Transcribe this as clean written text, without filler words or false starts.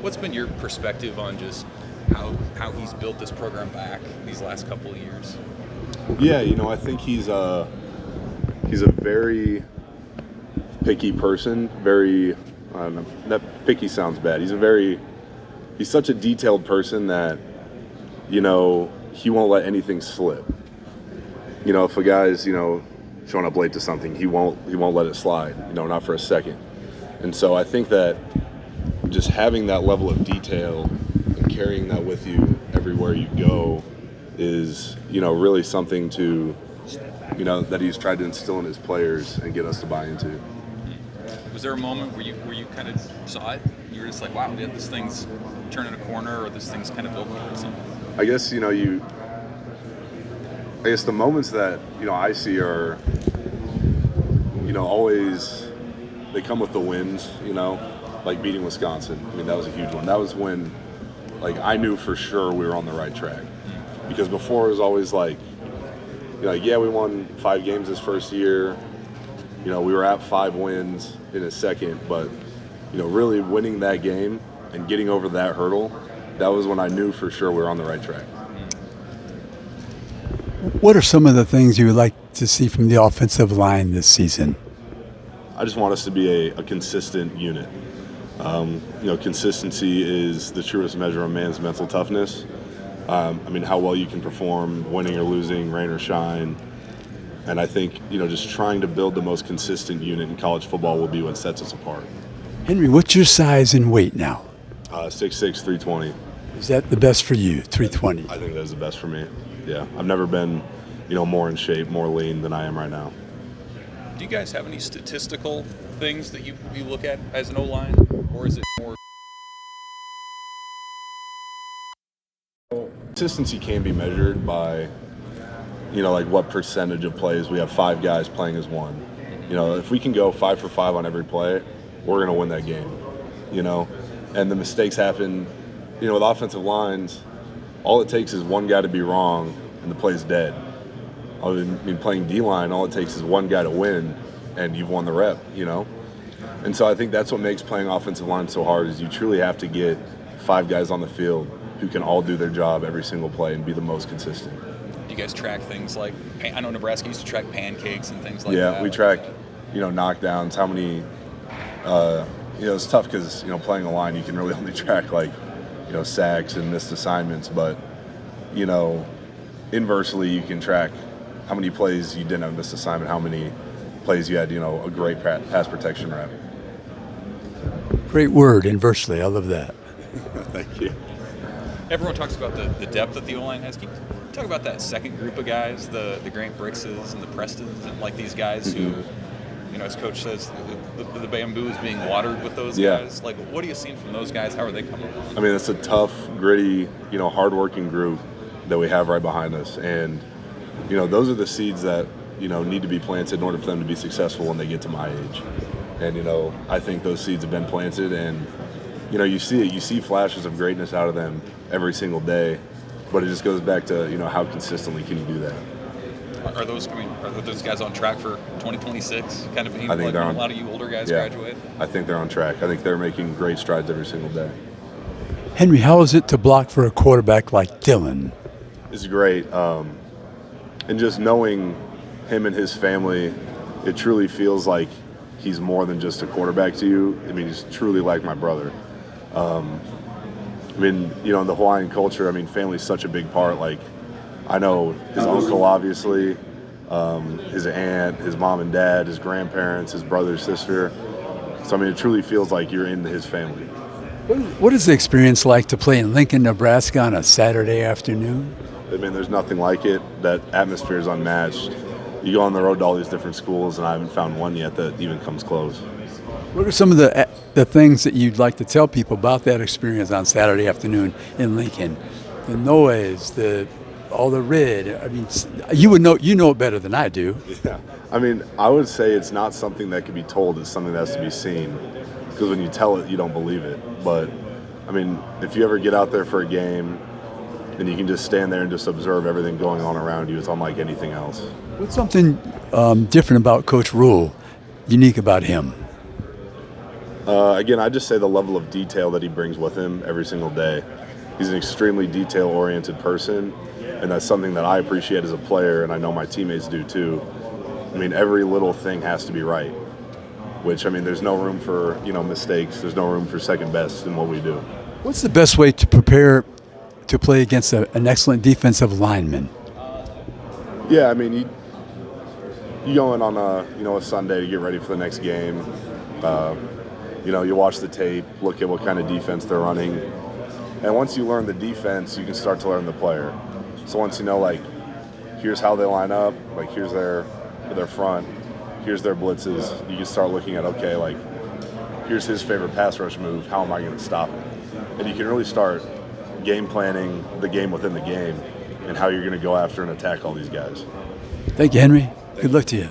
What's been your perspective on just how he's built this program back these last couple of years? Yeah, I think he's a very picky person. Very, I don't know, that picky sounds bad. He's such a detailed person that he won't let anything slip. If a guy's showing up late to something, he won't let it slide. Not for a second. And so I think that just having that level of detail and carrying that with you everywhere you go is really something to that he's tried to instill in his players and get us to buy into. Was there a moment where you kind of saw it? You were just like, wow, this thing's turning a corner, or this thing's kind of built towards something? I guess I guess the moments that I see are always they come with the wins. Like beating Wisconsin. I mean, that was a huge one. That was when I knew for sure we were on the right track, because before it was always yeah, we won 5 games this first year. We were at 5 wins in a second, but really winning that game and getting over that hurdle, that was when I knew for sure we were on the right track. What are some of the things you would like to see from the offensive line this season? I just want us to be a consistent unit. Consistency is the truest measure of man's mental toughness. How well you can perform, winning or losing, rain or shine. And I think, just trying to build the most consistent unit in college football will be what sets us apart. Henry, what's your size and weight now? 6'6", 320. Is that the best for you, 320? I think that is the best for me. Yeah, I've never been, more in shape, more lean than I am right now. Do you guys have any statistical things that you look at as an O-line, or is it more? Consistency can be measured by, what percentage of plays we have 5 guys playing as one. If we can go 5 for 5 on every play, we're going to win that game. And the mistakes happen, with offensive lines. All it takes is one guy to be wrong, and the play's dead. Playing D-line, all it takes is one guy to win, and you've won the rep, And so I think that's what makes playing offensive line so hard, is you truly have to get 5 guys on the field who can all do their job every single play and be the most consistent. Do you guys track things like, I know Nebraska used to track pancakes and things like that? Yeah, we track, knockdowns, how many, it's tough because, playing a line, you can really only track, sacks and missed assignments, but, inversely, you can track how many plays you didn't have a missed assignment, how many plays you had, a great pass protection rep. Great word, inversely. I love that. Thank you. Everyone talks about the depth that the O-line has. Can you talk about that second group of guys, the Grant Brickses and the Prestons, and these guys who, as Coach says, the bamboo is being watered with those guys? What are you seeing from those guys? How are they coming along? It's a tough, gritty, hardworking group that we have right behind us. And, those are the seeds that, need to be planted in order for them to be successful when they get to my age. And, I think those seeds have been planted, and, you see it. You see flashes of greatness out of them every single day, but it just goes back to, how consistently can you do that? Are those guys on track for 2026? Kind of being I think a lot of you older guys graduate? I think they're on track. I think they're making great strides every single day. Henry, how is it to block for a quarterback like Dylan? It's great. And just knowing him and his family, it truly feels like he's more than just a quarterback to you. He's truly like my brother. In the Hawaiian culture, family's such a big part. I know his uncle, obviously, his aunt, his mom and dad, his grandparents, his brother, sister. So, it truly feels like you're in his family. What is the experience like to play in Lincoln, Nebraska on a Saturday afternoon? There's nothing like it. That atmosphere is unmatched. You go on the road to all these different schools, and I haven't found one yet that even comes close. What are some of the things that you'd like to tell people about that experience on Saturday afternoon in Lincoln? The noise, all the red. You would know. You know it better than I do. Yeah. I would say it's not something that can be told. It's something that has to be seen. Because when you tell it, you don't believe it. But, if you ever get out there for a game and you can just stand there and just observe everything going on around you, it's unlike anything else. What's something different about Coach Rule, unique about him? Again, I just say the level of detail that he brings with him every single day. He's an extremely detail-oriented person, and that's something that I appreciate as a player, and I know my teammates do too. I mean, every little thing has to be right, which, I mean, there's no room for, mistakes. There's no room for second best in what we do. What's the best way to prepare to play against an excellent defensive lineman? Yeah, I mean, you go in on a Sunday to get ready for the next game. You watch the tape, look at what kind of defense they're running. And once you learn the defense, you can start to learn the player. So once you know, like, here's how they line up, like, here's their front, here's their blitzes, you can start looking at, okay, like, here's his favorite pass rush move, how am I going to stop him? And you can really start game planning the game within the game and how you're going to go after and attack all these guys. Thank you, Henry. Good luck to you.